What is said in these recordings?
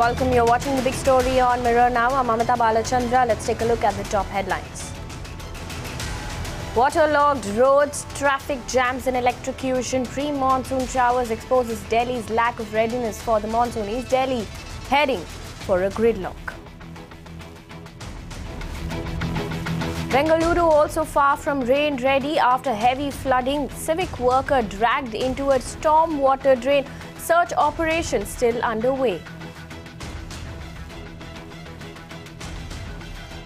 welcome. You're watching the big story on Mirror now. I'm Amita Balachandra. Let's take a look at the top headlines. Waterlogged roads, traffic jams and electrocution. Pre-monsoon showers exposes Delhi's lack of readiness for the monsoon. East Delhi heading for a gridlock. Bengaluru also far from rain ready after heavy flooding. Civic worker dragged into a stormwater drain. Search operation still underway.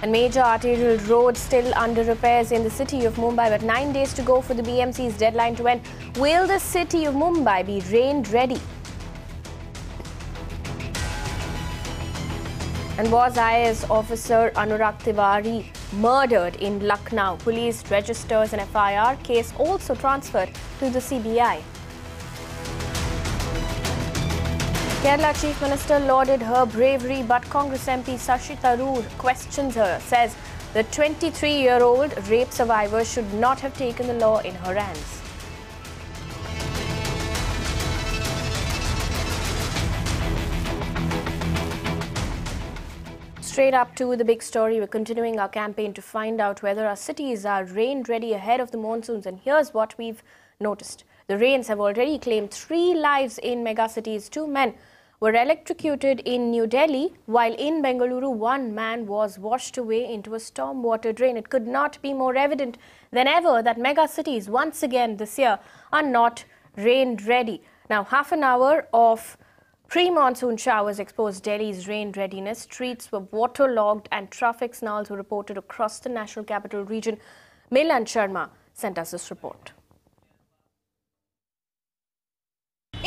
And major arterial roads still under repairs in the city of Mumbai, but 9 days to go for the BMC's deadline to end. Will the city of Mumbai be rain ready? And was IAS officer Anurag Tiwari murdered in Lucknow? Police registers an FIR. Case also transferred to the CBI. Kerala Chief Minister lauded her bravery, but Congress MP Shashi Tharoor questions her, says the 23-year-old rape survivor should not have taken the law in her hands. Straight up to the big story, we're continuing our campaign to find out whether our cities are rain ready ahead of the monsoons. And here's what we've noticed. The rains have already claimed 3 lives in mega cities. 2 men were electrocuted in New Delhi, while in Bengaluru, 1 man was washed away into a stormwater drain. It could not be more evident than ever that mega cities once again this year are not rain ready. Now, half an hour of pre-monsoon showers exposed Delhi's rain readiness. Streets were waterlogged and traffic snarls were reported across the national capital region. Milan Sharma sent us this report.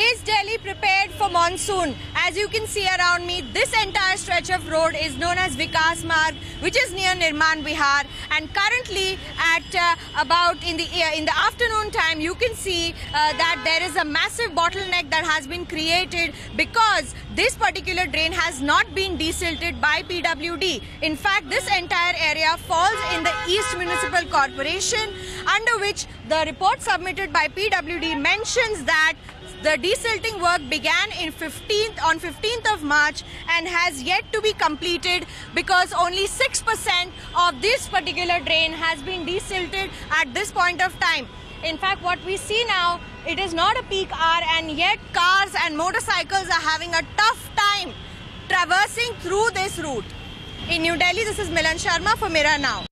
Is Delhi prepared for monsoon? As you can see around me, this entire stretch of road is known as Vikas Marg, which is near Nirman Vihar. And currently, at about in the afternoon time, you can see that there is a massive bottleneck that has been created because this particular drain has not been desilted by PWD. In fact, this entire area falls in the East Municipal Corporation, under which the report submitted by PWD mentions that the desilting work began on 15th of March and has yet to be completed because only 6% of this particular drain has been desilted at this point of time. In fact, what we see now, it is not a peak hour and yet cars and motorcycles are having a tough time traversing through this route. In New Delhi, this is Milan Sharma for Mirror Now.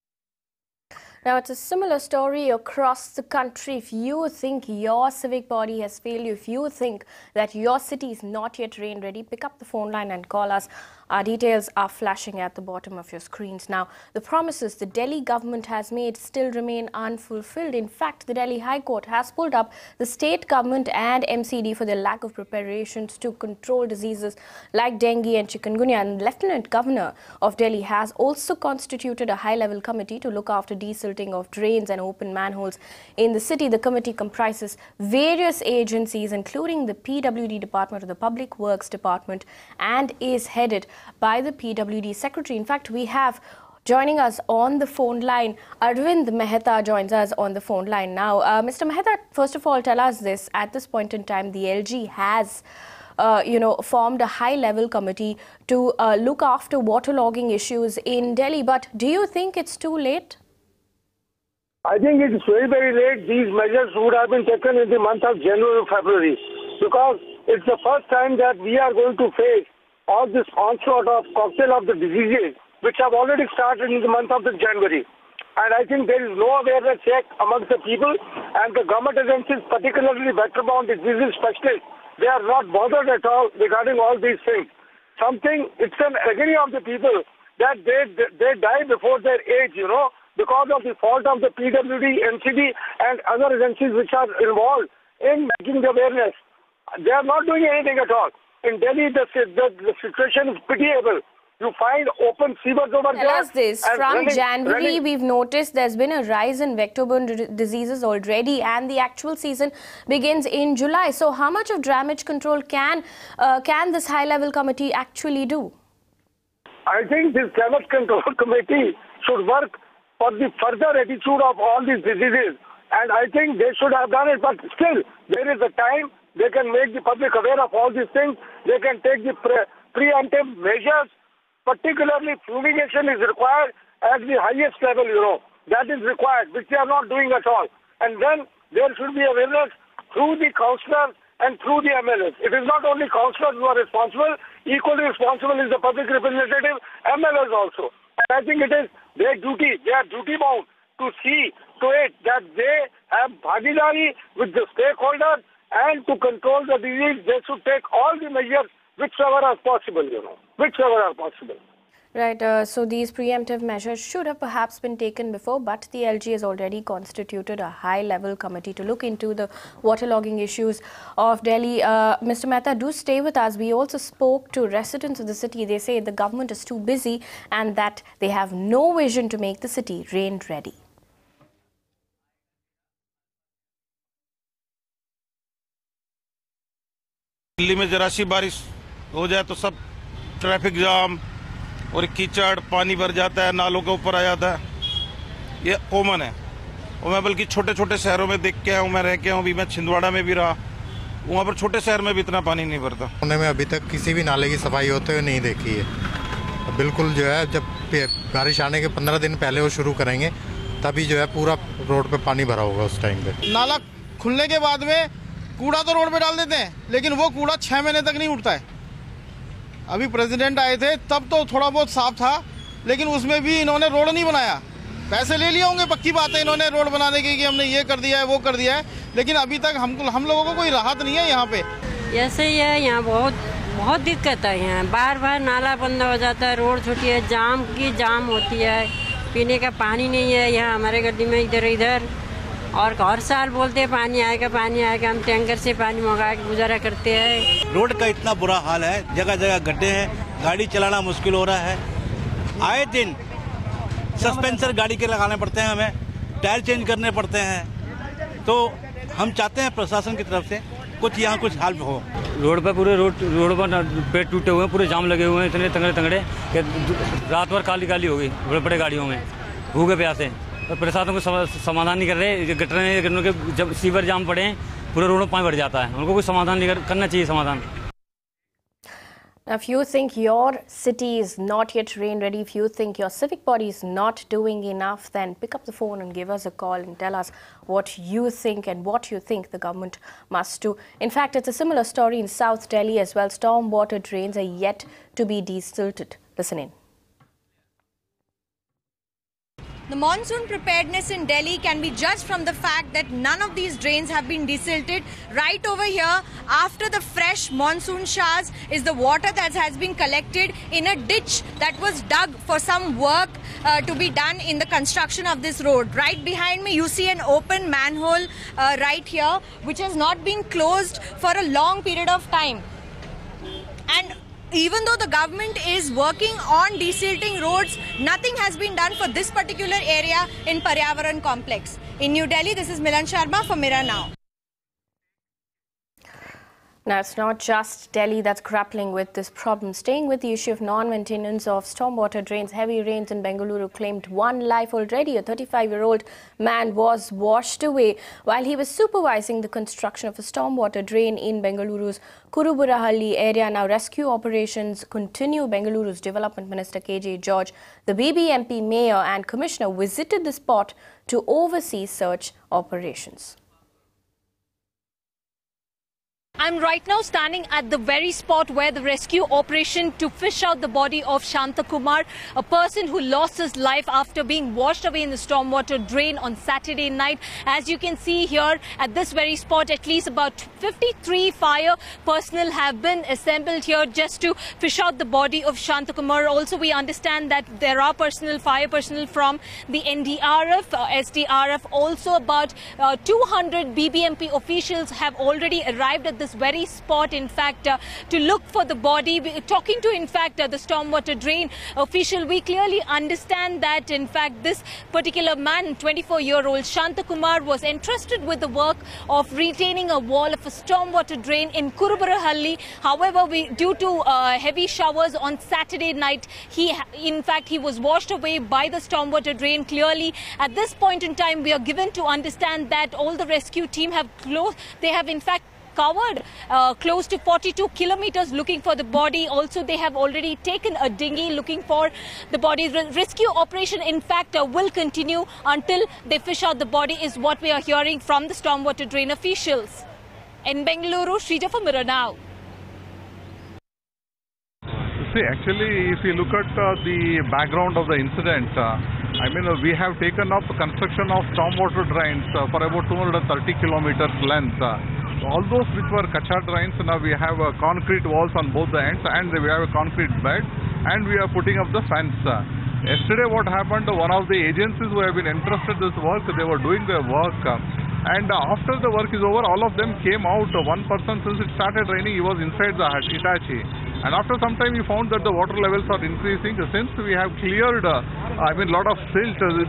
Now, it's a similar story across the country. If you think your civic body has failed you, if you think that your city is not yet rain ready, pick up the phone line and call us. Our details are flashing at the bottom of your screens. Now, the promises the Delhi government has made still remain unfulfilled. In fact, the Delhi High Court has pulled up the state government and MCD for their lack of preparations to control diseases like dengue and chikungunya. And Lieutenant Governor of Delhi has also constituted a high-level committee to look after desilting of drains and open manholes in the city. The committee comprises various agencies, including the PWD Department or the Public Works Department, and is headed by the PWD Secretary. In fact, we have joining us on the phone line, Arvind Mehta joins us on the phone line now. Mr. Mehta, first of all, tell us this. At this point in time, the LG has formed a high-level committee to look after waterlogging issues in Delhi. But do you think it's too late? I think it's very, very late. These measures would have been taken in the month of January or February, because it's the first time that we are going to face all this onslaught of cocktail of the diseases, which have already started in the month of January. And I think there is no awareness yet amongst the people, and the government agencies, particularly vector-borne diseases specialists, they are not bothered at all regarding all these things. It's an agony of the people that they die before their age, because of the fault of the PWD, NCD and other agencies which are involved in making the awareness. They are not doing anything at all. In Delhi, the situation is pitiable. You find open sewers over there. Tell us this. From January, we've noticed there's been a rise in vector-borne diseases already, and the actual season begins in July. So how much of damage control can this high-level committee actually do? I think this damage control committee should work for the further attitude of all these diseases. And I think they should have done it, but still, there is a time. They can make the public aware of all these things. They can take the preemptive measures, particularly fumigation is required at the highest level, that is required, which they are not doing at all. And then there should be awareness through the councillors and through the MLAs. It is not only councillors who are responsible, equally responsible is the public representative, MLAs also. And I think it is their duty, they are duty bound to see to it that they have bhagidari with the stakeholders, and to control the disease, they should take all the measures whichever are possible, whichever are possible. Right, so these preemptive measures should have perhaps been taken before, but the LG has already constituted a high-level committee to look into the waterlogging issues of Delhi. Mr. Mehta, do stay with us. We also spoke to residents of the city. They say the government is too busy and that they have no vision to make the city rain-ready. Delhi में जरा सी बारिश हो जाए तो सब traffic jam और कीचड़, पानी भर जाता है, नालों के ऊपर आ जाता है। ये कॉमन है। और मैं बल्कि छोटे छोटे शहरों में देख के आया हूँ, मैं रह के आया हूँ, अभी मैं छिंदवाड़ा में भी रहा, वहाँ पर छोटे शहर में भी इतना पानी नहीं भरता। पुणे में अभी तक किसी भी नाले की सफाई होते हुए नहीं देखी है। बिल्कुल जो है, जब बारिश आने के 15 दिन पहले वो शुरू करेंगे तभी जो है पूरा रोड पे पानी भरा होगा उस टाइम पे। नाला खुलने के बाद में कूड़ा तो रोड पे डाल देते हैं, लेकिन वो कूड़ा 6 महीने तक नहीं उठता है। अभी प्रेसिडेंट आए थे तब तो थोड़ा बहुत साफ था, लेकिन उसमें भी इन्होंने रोड नहीं बनाया। पैसे ले लिए होंगे, पक्की बात है, इन्होंने रोड बनाने की कि हमने ये कर दिया है, वो कर दिया है, लेकिन अभी तक हम लोगों को कोई राहत नहीं है यहाँ पे। ऐसे ही है, यहाँ बहुत दिक्कत है। यहाँ बार बार नाला बंद हो जाता है, रोड छोटी है, जाम होती है, पीने का पानी नहीं है यहाँ हमारे गड्डी में इधर इधर। और हर साल बोलते हैं पानी आएगा, हम टैंकर से पानी मंगा के गुजारा करते हैं। रोड का इतना बुरा हाल है, जगह जगह गड्ढे हैं, गाड़ी चलाना मुश्किल हो रहा है। आए दिन सस्पेंसर गाड़ी के लगाने पड़ते हैं, हमें टायर चेंज करने पड़ते हैं। तो हम चाहते हैं प्रशासन की तरफ से कुछ यहाँ कुछ हेल्प हो। रोड पर पेड़ टूटे हुए हैं, पूरे जाम लगे हुए हैं, इतने तंगड़े कि रात भर काली हो गई बड़े बड़े गाड़ियों में, भूखे प्यासे। और प्रशासन को समाधान नहीं कर रहे। गटरों के जब सीवर जाम पड़े हैं, पूरे रोड में पानी भर जाता है, उनको कोई समाधान नहीं करना चाहिए समाधान। If you think your city is not yet rain ready, if you think your civic body is not doing enough, then pick up the phone and give us a call and tell us what you think and what you think the government must do. In fact, it's a similar story in South Delhi as well. Stormwater drains are yet to be desilted. Listen in. The monsoon preparedness in Delhi can be judged from the fact that none of these drains have been desilted. Right over here, after the fresh monsoon showers, is the water that has been collected in a ditch that was dug for some work to be done in the construction of this road. Right behind me, you see an open manhole right here, which has not been closed for a long period of time. And even though the government is working on desilting roads, nothing has been done for this particular area in Paryavaran complex. In New Delhi, this is Milan Sharma for Mira Now. Now, it's not just Delhi that's grappling with this problem. Staying with the issue of non-maintenance of stormwater drains, heavy rains in Bengaluru claimed one life already. A 35-year-old man was washed away while he was supervising the construction of a stormwater drain in Bengaluru's Kurubarahalli area. Now, rescue operations continue. Bengaluru's Development Minister KJ George, the BBMP Mayor and Commissioner visited the spot to oversee search operations. I'm right now standing at the very spot where the rescue operation to fish out the body of Shanta Kumar, a person who lost his life after being washed away in the stormwater drain on Saturday night. As you can see here at this very spot, at least about 53 fire personnel have been assembled here just to fish out the body of Shanta Kumar. Also, we understand that there are fire personnel from the NDRF, SDRF. Also, about 200 BBMP officials have already arrived at this very spot, in fact, to look for the body. Talking to, in fact, the stormwater drain official, we clearly understand that, in fact, this particular man, 24-year-old Shanta Kumar, was entrusted with the work of retaining a wall of a stormwater drain in Kurubarahalli. However, due to heavy showers on Saturday night, he was washed away by the stormwater drain. Clearly, at this point in time, we are given to understand that all the rescue team have in fact covered close to 42 kilometers looking for the body. Also, they have already taken a dinghy looking for the body. Rescue operation, in fact, will continue until they fish out the body, is what we are hearing from the stormwater drain officials. In Bengaluru, Shrija for Mirror Now. See, actually, if you look at the background of the incident, we have taken up construction of stormwater drains for about 230 kilometers length. All those which were kacha drains, now we have concrete walls on both the ends, and we have a concrete bed, and we are putting up the fence. Yesterday what happened, one of the agencies who have been entrusted this work, they were doing their work, and after the work is over, all of them came out. One person, since it started raining, he was inside the Hitachi, and after some time he found that the water levels are increasing. Since we have cleared lot of silt, the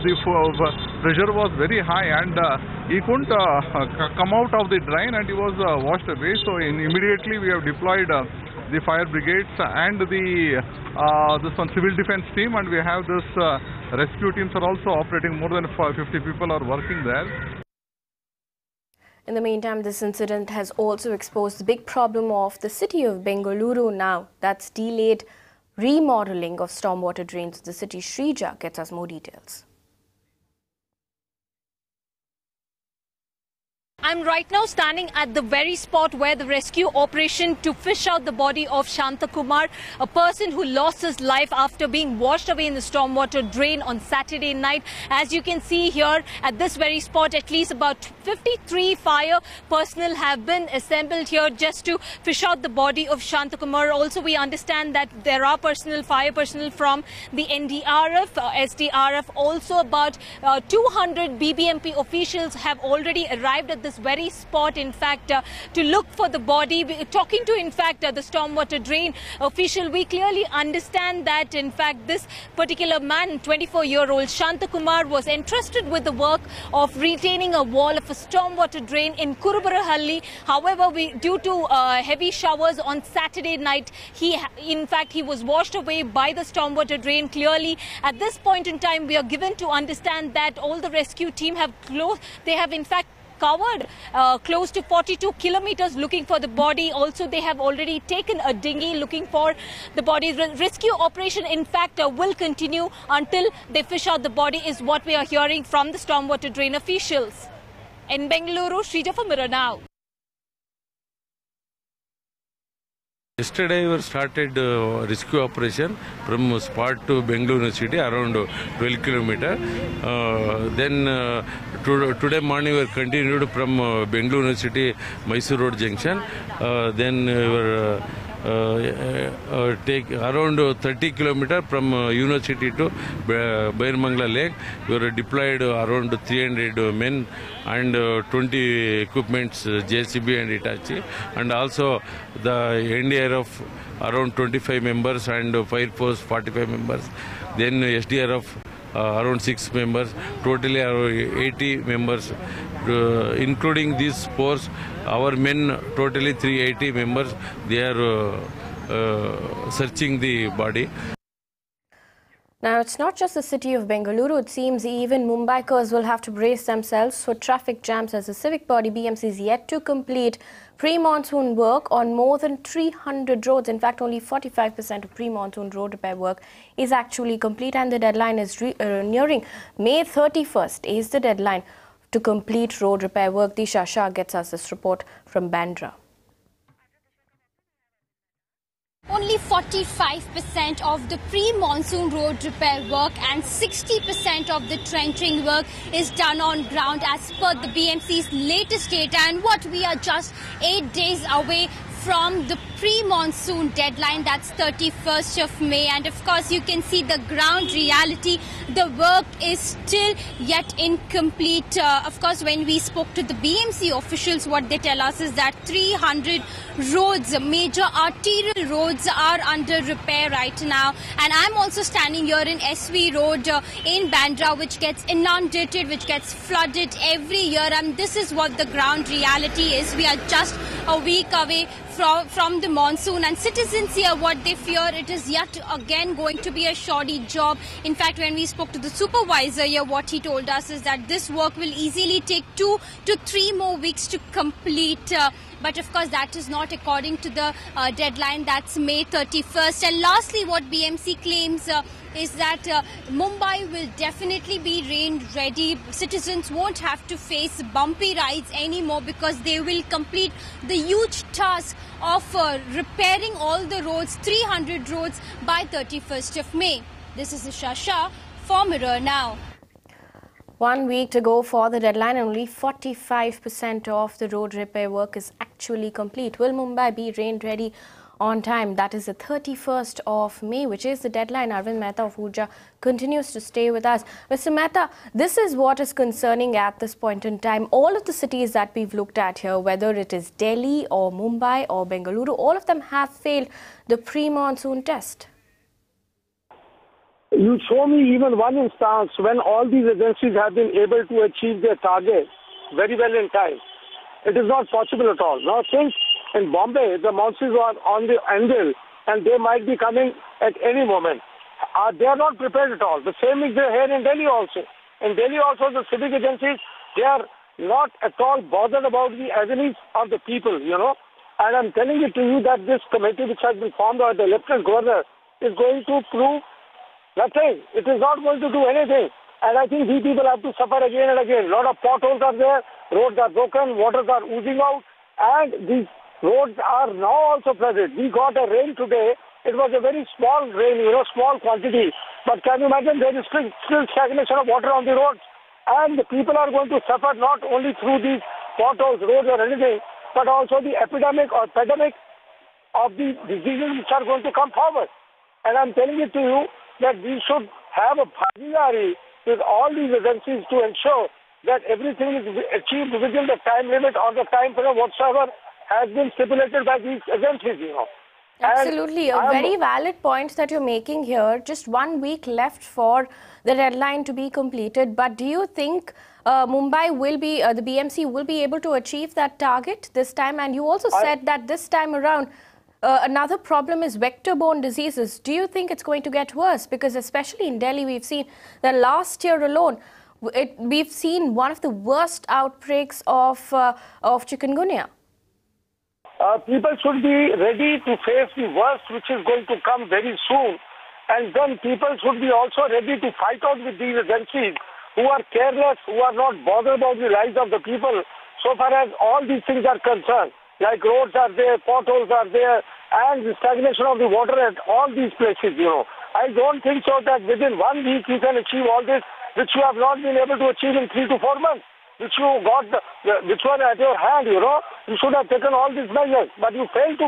pressure was very high, and he couldn't come out of the drain, and he was washed away. So immediately we have deployed the fire brigades and this one civil defense team, and we have this rescue teams are also operating. More than 50 people are working there. In the meantime, this incident has also exposed the big problem of the city of Bengaluru now. That's delayed remodeling of stormwater drains. The city Shrija gets us more details. I'm right now standing at the very spot where the rescue operation to fish out the body of Shantakumar, a person who lost his life after being washed away in the stormwater drain on Saturday night. As you can see here at this very spot, at least about 53 fire personnel have been assembled here just to fish out the body of Shantakumar. Also, we understand that there are fire personnel from the NDRF, SDRF. Also, about 200 BBMP officials have already arrived at this very spot, in fact, to look for the body. Talking to, in fact, the stormwater drain official, we clearly understand that, in fact, this particular man, 24-year-old Shantakumar, was entrusted with the work of retaining a wall of a stormwater drain in Kurubarahalli. However, due to heavy showers on Saturday night, he was washed away by the stormwater drain. Clearly, at this point in time, we are given to understand that all the rescue team have in fact covered close to 42 kilometers looking for the body. Also, they have already taken a dinghy looking for the body. Rescue operation, in fact, will continue until they fish out the body, is what we are hearing from the stormwater drain officials. In Bengaluru, Shrija for Mirror Now. Yesterday we started rescue operation from spot to Bengaluru city, around 12 kilometers. Then today morning we continued from Bengaluru city, Mysore Road junction. Then we were take around 30 kilometers from University to Brihanmumbai Lake. We were deployed around 300 men and 20 equipments, JCB and Hitachi, and also the NDRF around 25 members and Fire Force 45 members. Then SDRF around 6 members, totally around 80 members, including these force. Our men totally 380 members. They are searching the body. Now, it's not just the city of Bengaluru. It seems even Mumbaikars will have to brace themselves for traffic jams, as the civic body BMC is yet to complete pre-monsoon work on more than 300 roads. In fact, only 45% of pre-monsoon road repair work is actually complete, and the deadline is nearing. May 31st is the deadline to complete road repair work. Disha Shah gets us this report from Bandra. Only 45% of the pre-monsoon road repair work and 60% of the trenching work is done on ground as per the BMC's latest data, and what we are just 8 days away from the pre-monsoon deadline, that's 31st of May. And of course, you can see the ground reality. The work is still yet incomplete. Of course, when we spoke to the BMC officials, what they tell us is that 300 roads, major arterial roads, are under repair right now. And I'm also standing here in SV Road in Bandra, which gets inundated, which gets flooded every year. And this is what the ground reality is. We are just a week away from the the monsoon, and citizens here, what they fear, it is yet again going to be a shoddy job. In fact, when we spoke to the supervisor here, what he told us is that this work will easily take 2 to 3 more weeks to complete. But of course, that is not according to the deadline. That's May 31st. And lastly, what BMC claims is that Mumbai will definitely be rain ready. Citizens won't have to face bumpy rides anymore because they will complete the huge task of repairing all the roads, 300 roads, by 31st of May. This is Isha Shah for Mirror Now. 1 week to go for the deadline, and only 45% of the road repair work is actually complete. Will Mumbai be rain ready on time? That is the 31st of May, which is the deadline. Arvind Mehta of Urja continues to stay with us. Mr. Mehta, this is what is concerning at this point in time. All of the cities that we've looked at here, whether it is Delhi or Mumbai or Bengaluru, all of them have failed the pre-monsoon test. You show me even one instance when all these agencies have been able to achieve their target very well in time. It is not possible at all. Now think, in Bombay, the monsoons are on the anvil and they might be coming at any moment. They are not prepared at all. The same is there here in Delhi also. In Delhi also, the civic agencies, they are not at all bothered about the agonies of the people, you know. And I'm telling it to you that this committee which has been formed by the Lieutenant Governor is going to prove nothing. It is not going to do anything. And I think we people have to suffer again and again. A lot of potholes are there, roads are broken, waters are oozing out, and these roads are now also flooded. We got a rain today. It was a very small rain, you know, small quantity. But can you imagine there is still stagnation of water on the roads? And the people are going to suffer not only through these potholes, roads or anything, but also the epidemic or pandemic of the diseases which are going to come forward. And I'm telling it to you that we should have a bhagidari with all these agencies to ensure that everything is achieved within the time limit or the time frame whatsoever has been stipulated by these agencies, you know. Absolutely. A very valid point that you're making here. Just 1 week left for the deadline to be completed. But do you think Mumbai will be, the BMC will be able to achieve that target this time? And you also said that this time around, another problem is vector-borne diseases. Do you think it's going to get worse? Because especially in Delhi, we've seen that last year alone, we've seen one of the worst outbreaks of chikungunya. People should be ready to face the worst which is going to come very soon. And then people should be also ready to fight out with these agencies who are careless, who are not bothered about the lives of the people so far as all these things are concerned. Like roads are there, potholes are there, and the stagnation of the water at all these places, you know. I don't think so that within 1 week you can achieve all this, which you have not been able to achieve in 3 to 4 months, which you got, which were at your hand, you know. You should have taken all these measures, but you failed to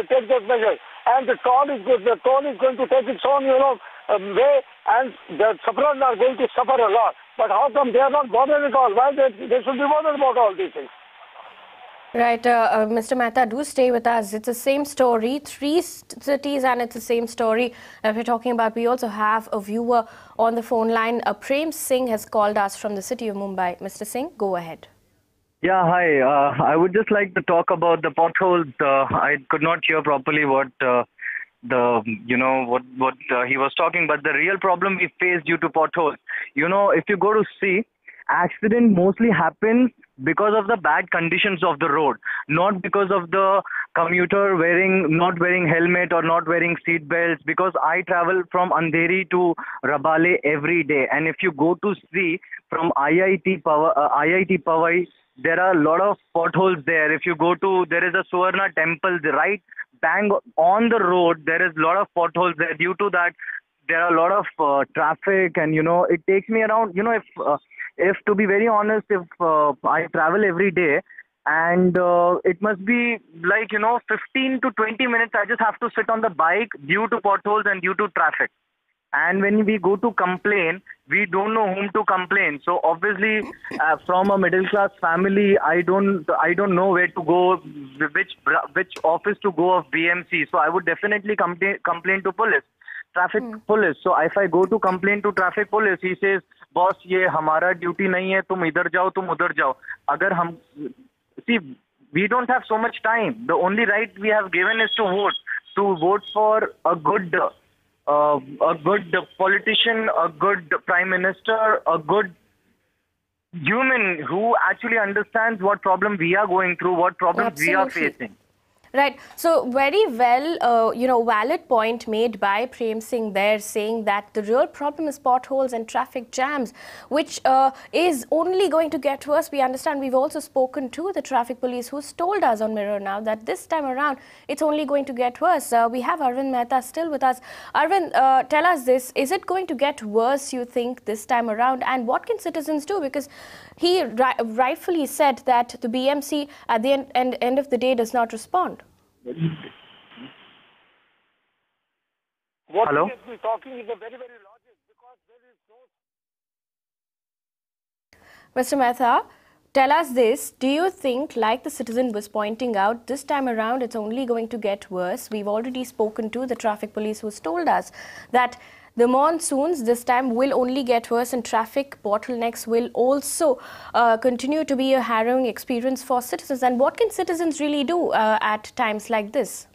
take those measures. And the toll is good. The toll is going to take its own, you know, way, and the sufferers are going to suffer a lot. But how come they are not bothered at all? Why they should be bothered about all these things? Right, Mr. Mehta, do stay with us. It's the same story, 3 cities, and it's the same story we're talking about. We also have a viewer on the phone line. Prem Singh has called us from the city of Mumbai. Mr. Singh, go ahead. Yeah, hi. I would just like to talk about the potholes. I could not hear properly what he was talking, but the real problem we face due to potholes. You know, if you go to see, accident mostly happens because of the bad conditions of the road, not because of the commuter not wearing helmet or not wearing seat belts. Because I travel from Andheri to Rabale every day, and if you go to see from IIT Powai, there are a lot of potholes there. If you go to, there is a Suvarna temple right bang on the road. There is a lot of potholes there. Due to that, there are a lot of traffic, and you know, it takes me around, you know, if to be very honest, if I travel every day, and it must be like, you know, 15 to 20 minutes I just have to sit on the bike due to potholes and due to traffic. And when we go to complain, we don't know whom to complain. So obviously, from a middle class family, I don't know where to go, which office to go of BMC. So I would definitely complain to police, traffic police. So if I go to complain to traffic police, he says, "Boss, ये हमारा duty नहीं है, तुम इधर जाओ, तुम उधर जाओ." अगर हम see, We don't have so much time. The only right we have given is to vote for a good politician, a good prime minister, a good human who actually understands what problem we are going through, what problems we are facing. Right. So very well, valid point made by Prem Singh there, saying that the real problem is potholes and traffic jams, which is only going to get worse. We understand. We've also spoken to the traffic police, who's told us on Mirror Now that this time around it's only going to get worse. We have Arvind Mehta still with us. Arvind, tell us this: is it going to get worse, you think, this time around? And what can citizens do? Because he rightfully said that the BMC at the end of the day does not respond. What Hello? he has been talking is a very, very logic, because there is no... Mr. Mehta, tell us this. Do you think, like the citizen was pointing out, this time around it's only going to get worse? We've already spoken to the traffic police, who's told us that the monsoons this time will only get worse, and traffic bottlenecks will also continue to be a harrowing experience for citizens. And what can citizens really do at times like this?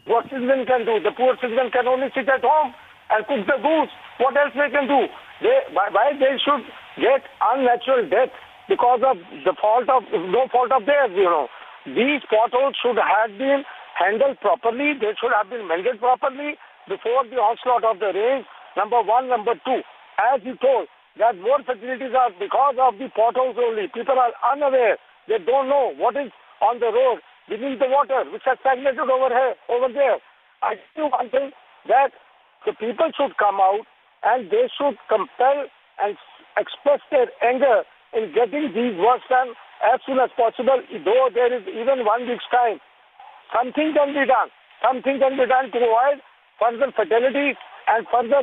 What citizen can do? The poor citizen can only sit at home and cook the goose. What else they can do? Why they should get unnatural death because of the no fault of theirs, These potholes should have been handled properly. They should have been mended properly before the onslaught of the rain. Number one. Number two, as you told, that more facilities are because of the potholes only. People are unaware. They don't know what is on the road beneath the water, which has stagnated over there. I tell you one thing, that the people should come out and they should compel and express their anger in getting these works done as soon as possible. Though there is even 1 week's time, something can be done. Something can be done to avoid further fatalities and further,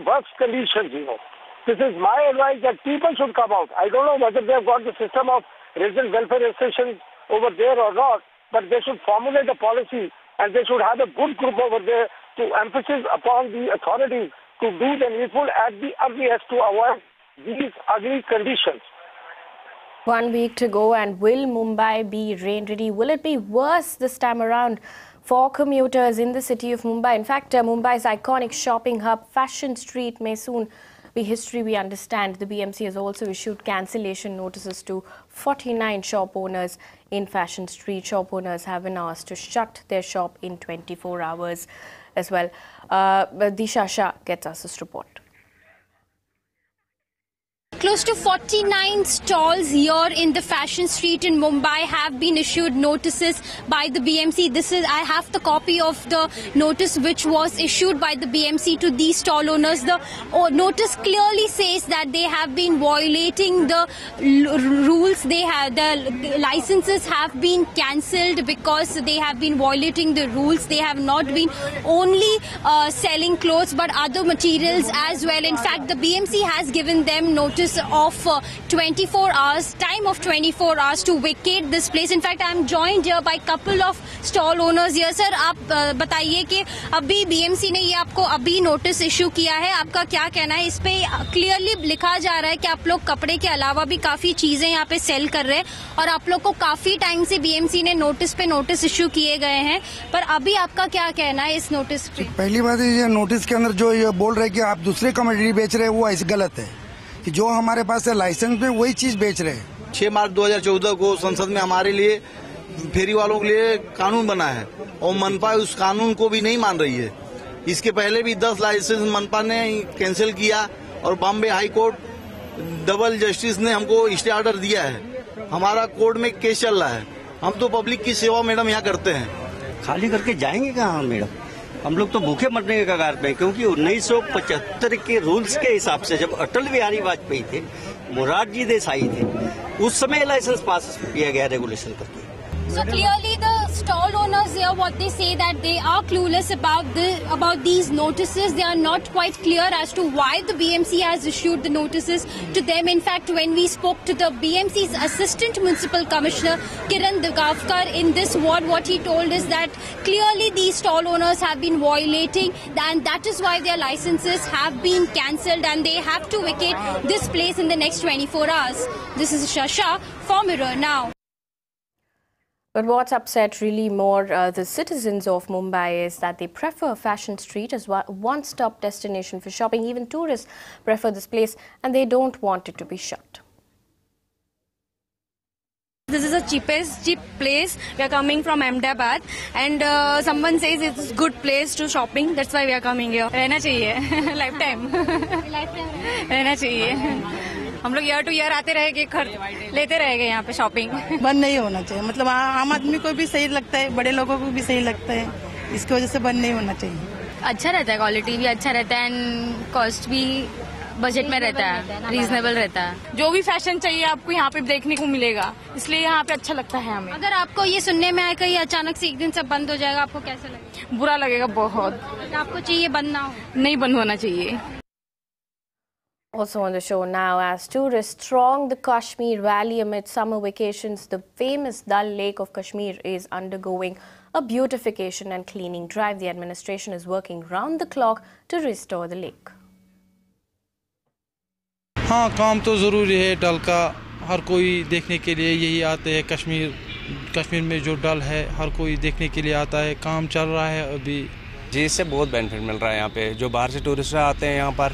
worse conditions, This is my advice, that people should come out. I don't know whether they've got the system of resident welfare stations over there or not, but they should formulate a policy and they should have a good group over there to emphasize upon the authorities to do the needful at the earliest to avoid these ugly conditions. 1 week to go, and will Mumbai be rain ready? Will it be worse this time around for commuters in the city of Mumbai? In fact, Mumbai's iconic shopping hub, Fashion Street, may soon be history. We understand the BMC has also issued cancellation notices to 49 shop owners in Fashion Street. Shop owners have been asked to shut their shop in 24 hours as well. Disha Shah gets us this report. Close to 49 stalls here in the Fashion Street in Mumbai have been issued notices by the BMC. I have the copy of the notice which was issued by the BMC to these stall owners. The notice clearly says that they have been violating the rules. The licenses have been cancelled because they have been violating the rules. They have not been only selling clothes but other materials as well. In fact, the BMC has given them notice of 24 hours, time of 24 hours to vacate this place. In fact, I am joined here by couple of stall owners here. Sir, आप बताइए कि अभी BMC ने ये आपको अभी notice issue किया है, आपका क्या कहना है? इस पे क्लियरली लिखा जा रहा है कि आप लोग कपड़े के अलावा भी काफी चीजें यहाँ पे सेल कर रहे हैं और आप लोग को काफी टाइम से BMC ने नोटिस पे नोटिस इशू किए गए हैं, पर अभी आपका क्या कहना है इस नोटिस पे? पहली बात ये नोटिस के अंदर जो ये बोल रहे हैं कि आप दूसरे कमोडिटी बेच रहे हैं, वो ऐसे गलत है कि जो हमारे पास है लाइसेंस में वही चीज बेच रहे हैं। 6 मार्च 2014 को संसद में हमारे लिए फेरी वालों के लिए कानून बना है और मनपा उस कानून को भी नहीं मान रही है। इसके पहले भी 10 लाइसेंस मनपा ने कैंसिल किया और Bombay high court double justice ने हमको स्टे ऑर्डर दिया है। हमारा कोर्ट में केस चल रहा है। हम तो पब्लिक की सेवा मैडम यहाँ करते हैं। खाली करके जाएंगे कहाँ मैडम? हम लोग तो भूखे मरने के कगार पे, क्योंकि 1975 के रूल्स के हिसाब से जब अटल बिहारी वाजपेयी थे, मोरारजी देसाई थे, उस समय लाइसेंस पास किया गया रेगुलेशन करके। So clearly the stall owners here, what they say that they are clueless about these notices. They are not quite clear as to why the BMC has issued the notices to them. In fact, when we spoke to the BMC's Assistant Municipal Commissioner, Kiran Dugavkar, in this ward, what he told is that clearly these stall owners have been violating, and that is why their licenses have been cancelled and they have to vacate this place in the next 24 hours. This is Shasha for Mirror Now. But what's upset really more the citizens of Mumbai is that they prefer Fashion Street as one-stop destination for shopping. Even tourists prefer this place and they don't want it to be shut. This is a cheap place. We are coming from Ahmedabad and someone says it's a good place to shopping. That's why we are coming here. रहना चाहिए lifetime. रहना चाहिए. हम लोग year two year आते रहेंगे, लेते रहेंगे यहाँ पे शॉपिंग. बंद नहीं होना चाहिए. मतलब आम आदमी को भी सही लगता है, बड़े लोगों को भी सही लगता है. इसकी वजह से बंद नहीं होना चाहिए. अच्छा रहता है, क्वालिटी भी अच्छा रहता है एंड कॉस्ट भी बजट में रहता है, रीजनेबल रहता है. जो भी फैशन चाहिए आपको यहाँ पे देखने को मिलेगा, इसलिए यहाँ पे अच्छा लगता है हमें. अगर आपको ये सुनने में आए कि अचानक से एक दिन सब बंद हो जाएगा, आपको कैसा लगेगा? बुरा लगेगा बहुत. आपको चाहिए बंद ना हो? नहीं बंद होना चाहिए. Also on the show now, as tourists throng the Kashmir Valley amid summer vacations, the famous Dal Lake of Kashmir is undergoing a beautification and cleaning drive. The administration is working round the clock to restore the lake. हाँ, काम तो ज़रूरी है. डल का हर कोई देखने के लिए यही आते हैं. कश्मीर में जो डल है हर कोई देखने के लिए आता है. काम चल रहा है अभी. जी, इससे बहुत बेनिफिट मिल रहा है. यहाँ पे जो बाहर से टूरिस्ट आते हैं यहाँ पर,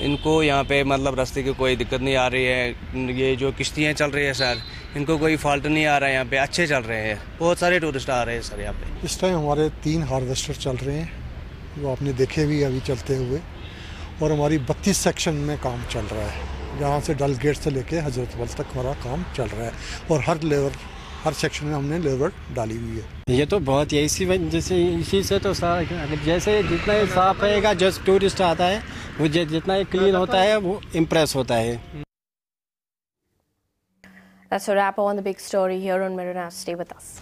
इनको यहाँ पे मतलब रास्ते की कोई दिक्कत नहीं आ रही है. ये जो किश्तियाँ चल रही है सर, इनको कोई फॉल्ट नहीं आ रहा है. यहाँ पे अच्छे चल रहे हैं. बहुत सारे टूरिस्ट आ रहे हैं सर यहाँ पे. इस टाइम हमारे 3 हार्वेस्टर चल रहे हैं, वो आपने देखे भी अभी चलते हुए. और हमारी 32 सेक्शन में काम चल रहा है. यहाँ से डल गेट से लेके हजरतबल तक हमारा काम चल रहा है. और हर सेक्शन में हमने लेबर डाली हुई है. ये तो बहुत ही इसी से तो जैसे जितना साफ रहेगा, जो टूरिस्ट आता है वो जितना क्लीन होता है वो इम्प्रेस होता है. That's a wrap on the big story here on Mirror Now. Stay with us.